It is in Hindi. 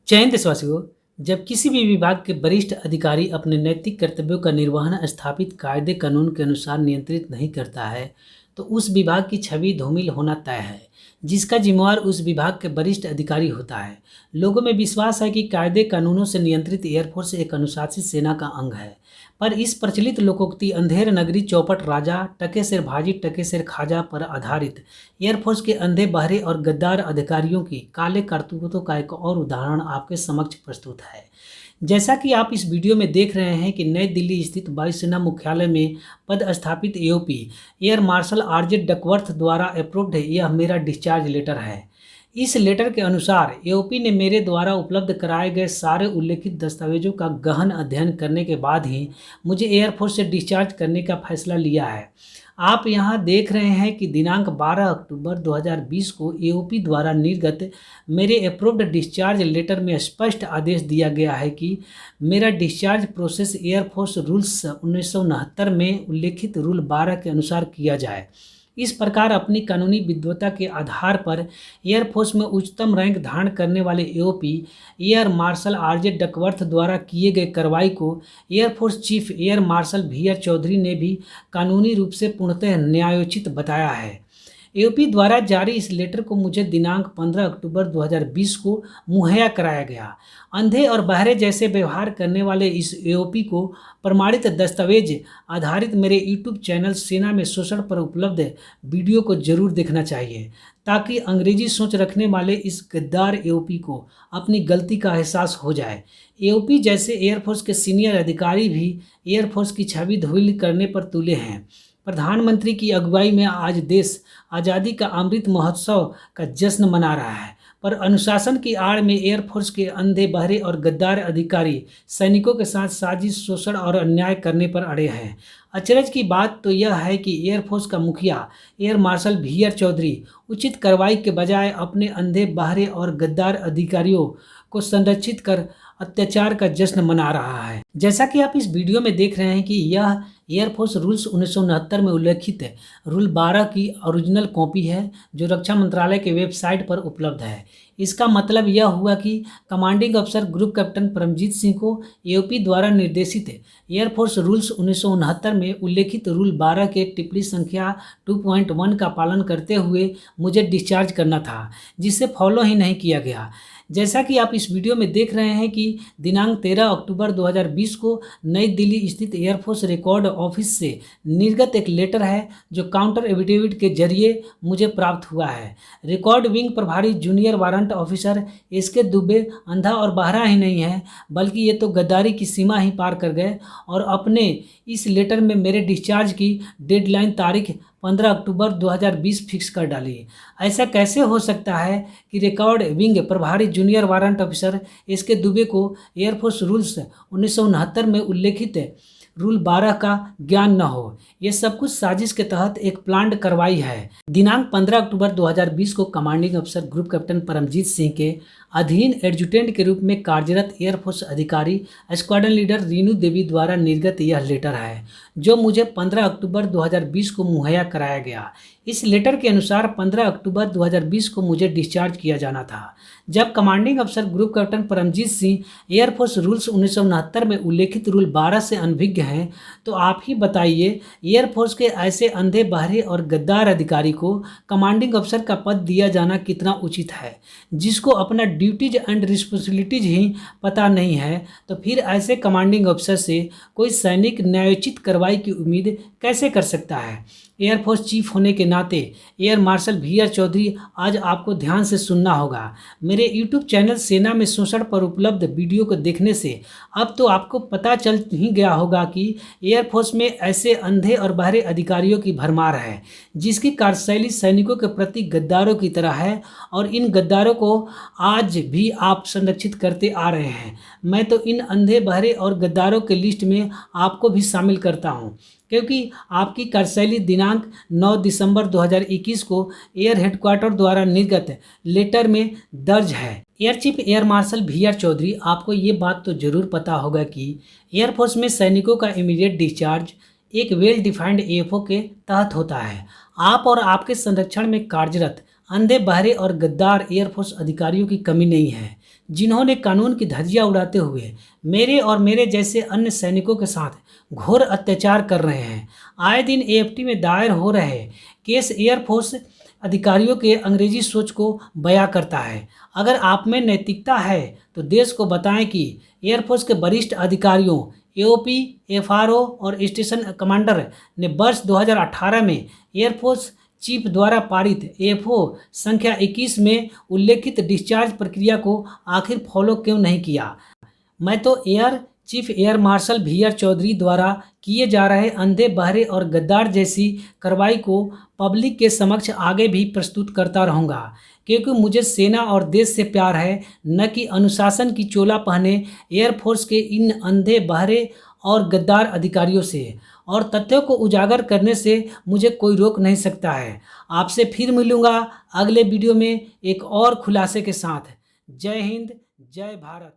जय हिंद देशवासियों। जब किसी भी विभाग के वरिष्ठ अधिकारी अपने नैतिक कर्तव्यों का निर्वहन स्थापित कायदे कानून के अनुसार नियंत्रित नहीं करता है, तो उस विभाग की छवि धूमिल होना तय है, जिसका जिम्मेवार उस विभाग के वरिष्ठ अधिकारी होता है। लोगों में विश्वास है कि कायदे कानूनों से नियंत्रित एयरफोर्स एक अनुशासित सेना का अंग है, पर इस प्रचलित लोकोक्ति अंधेर नगरी चौपट राजा टके सिर भाजी टके सिर खाजा पर आधारित एयरफोर्स के अंधे बहरे और गद्दार अधिकारियों की काले करतूतों का एक और उदाहरण आपके समक्ष प्रस्तुत है। जैसा कि आप इस वीडियो में देख रहे हैं कि नई दिल्ली स्थित वायुसेना मुख्यालय में पदस्थापित AOP air marshal RJ Duckworth द्वारा अप्रूव्ड यह मेरा डिस्चार्ज लेटर है। इस लेटर के अनुसार एओपी ने मेरे द्वारा उपलब्ध कराए गए सारे उल्लेखित दस्तावेजों का गहन अध्ययन करने के बाद ही मुझे एयरफोर्स से डिस्चार्ज करने का फैसला लिया है। आप यहां देख रहे हैं कि दिनांक 12 अक्टूबर 2020 को एओपी द्वारा निर्गत मेरे अप्रूव्ड डिस्चार्ज लेटर में स्पष्ट आदेश दिया गया है कि मेरा डिस्चार्ज प्रोसेस एयरफोर्स रूल्स 1969 में उल्लेखित रूल 12 के अनुसार किया जाए। इस प्रकार अपनी कानूनी विद्वता के आधार पर एयरफोर्स में उच्चतम रैंक धारण करने वाले AOP air marshal RJ Duckworth द्वारा किए गए कार्रवाई को air force chief air marshal V R. Chaudhary ने भी कानूनी रूप से पूर्णतः न्यायोचित बताया है। एओपी द्वारा जारी इस लेटर को मुझे दिनांक 15 अक्टूबर 2020 को मुहैया कराया गया। अंधे और बहरे जैसे व्यवहार करने वाले इस एओपी को प्रमाणित दस्तावेज आधारित मेरे यूट्यूब चैनल सेना में शोषण पर उपलब्ध वीडियो को जरूर देखना चाहिए, ताकि अंग्रेजी सोच रखने वाले इस गद्दार एओपी को अपनी गलती का एहसास हो जाए। एओपी जैसे एयरफोर्स के सीनियर अधिकारी भी एयरफोर्स की छवि धूमिल करने पर तुले हैं। प्रधानमंत्री की अगुवाई में आज देश आज़ादी का अमृत महोत्सव का जश्न मना रहा है, पर अनुशासन की आड़ में एयरफोर्स के अंधे बहरे और गद्दार अधिकारी सैनिकों के साथ साजिश, शोषण और अन्याय करने पर अड़े हैं। अचरज की बात तो यह है कि एयरफोर्स का मुखिया एयर मार्शल वी.आर. चौधरी उचित कार्रवाई के बजाय अपने अंधे बहरे और गद्दार अधिकारियों को संरक्षित कर अत्याचार का जश्न मना रहा है। जैसा कि आप इस वीडियो में देख रहे हैं कि यह एयरफोर्स रूल्स 1969 में उल्लेखित रूल 12 की ओरिजिनल कॉपी है, जो रक्षा मंत्रालय के वेबसाइट पर उपलब्ध है। इसका मतलब यह हुआ कि कमांडिंग अफसर ग्रुप कैप्टन परमजीत सिंह को एओपी द्वारा निर्देशित एयरफोर्स रूल्स 1969 में उल्लेखित रूल 12 के टिप्पणी संख्या 2.1 का पालन करते हुए मुझे डिस्चार्ज करना था, जिसे फॉलो ही नहीं किया गया। जैसा कि आप इस वीडियो में देख रहे हैं कि दिनांक 13 अक्टूबर 2020 को नई दिल्ली स्थित एयरफोर्स रिकॉर्ड ऑफिस से निर्गत एक लेटर है, जो काउंटर एफिडेविट के जरिए मुझे प्राप्त हुआ है। रिकॉर्ड विंग प्रभारी junior warrant officer SK. Dubey अंधा और बहरा ही नहीं है, बल्कि ये तो गद्दारी की सीमा ही पार कर गए और अपने इस लेटर में मेरे डिस्चार्ज की डेडलाइन तारीख 15 अक्टूबर 2020 फिक्स कर डाली। ऐसा कैसे हो सकता है कि रिकॉर्ड विंग प्रभारी junior warrant officer SK. Dubey को एयरफोर्स रूल्स 1969 में उल्लेखित रूल 12 का ज्ञान न हो। ये सब कुछ साजिश के तहत एक प्लान्ड कार्रवाई है। दिनांक 15 अक्टूबर 2020 को कमांडिंग अफसर ग्रुप कैप्टन परमजीत सिंह के अधीन एडजुटेंट के रूप में कार्यरत एयरफोर्स अधिकारी स्क्वाड्रन लीडर रीनू देवी द्वारा निर्गत यह लेटर है, जो मुझे 15 अक्टूबर 2020 को मुहैया कराया गया। इस लेटर के अनुसार 15 अक्टूबर 2020 को मुझे डिस्चार्ज किया जाना था। जब कमांडिंग अफसर group captain Paramjit Singh air force rules 1969 में उल्लेखित रूल 12 से अनभिज्ञ हैं, तो आप ही बताइए एयरफोर्स के ऐसे अंधे बहरे और गद्दार अधिकारी को कमांडिंग अफसर का पद दिया जाना कितना उचित है, जिसको अपना ड्यूटीज एंड रिस्पॉन्सिबिलिटीज ही पता नहीं है। तो फिर ऐसे कमांडिंग अफसर से कोई सैनिक न्यायोचित कार्रवाई की उम्मीद कैसे कर सकता है। एयरफोर्स चीफ होने के नाते एयर मार्शल वी.आर. चौधरी, आज आपको ध्यान से सुनना होगा। मेरे यूट्यूब चैनल सेना में शोषण पर उपलब्ध वीडियो को देखने से अब तो आपको पता चल ही गया होगा कि एयरफोर्स में ऐसे अंधे और बहरे अधिकारियों की भरमार है, जिसकी कार्यशैली सैनिकों के प्रति गद्दारों की तरह है, और इन गद्दारों को आज भी आप संरक्षित करते आ रहे हैं। मैं तो इन अंधे बहरे और गद्दारों के लिस्ट में आपको भी शामिल करता हूँ, क्योंकि आपकी कार्यशैली दिनांक 9 दिसंबर 2021 को एयर हेडक्वार्टर द्वारा निर्गत लेटर में दर्ज है। Air chief air marshal V R. Chaudhary, आपको ये बात तो जरूर पता होगा कि एयरफोर्स में सैनिकों का इमीडिएट डिस्चार्ज एक वेल डिफाइंड एएफओ के तहत होता है। आप और आपके संरक्षण में कार्यरत अंधे बहरे और गद्दार एयरफोर्स अधिकारियों की कमी नहीं है। जिन्होंने कानून की धज्जियां उड़ाते हुए मेरे और मेरे जैसे अन्य सैनिकों के साथ घोर अत्याचार कर रहे हैं। आए दिन एएफटी में दायर हो रहे केस एयरफोर्स अधिकारियों के अंग्रेजी सोच को बयां करता है। अगर आप में नैतिकता है तो देश को बताएं कि एयरफोर्स के वरिष्ठ अधिकारियों एओपी, एफआरओ और स्टेशन कमांडर ने वर्ष 2018 में एयरफोर्स चीफ द्वारा पारित एफओ संख्या 21 में उल्लेखित डिस्चार्ज प्रक्रिया को आखिर फॉलो क्यों नहीं किया। मैं तो air chief air marshal VR Chaudhary द्वारा किए जा रहे अंधे, बहरे और गद्दार जैसी कार्रवाई को पब्लिक के समक्ष आगे भी प्रस्तुत करता रहूँगा, क्योंकि मुझे सेना और देश से प्यार है, न कि अनुशासन की चोला पहने एयरफोर्स के इन अंधे, बहरे और गद्दार अधिकारियों से। और तथ्यों को उजागर करने से मुझे कोई रोक नहीं सकता है। आपसे फिर मिलूँगा अगले वीडियो में एक और खुलासे के साथ। जय हिंद, जय भारत।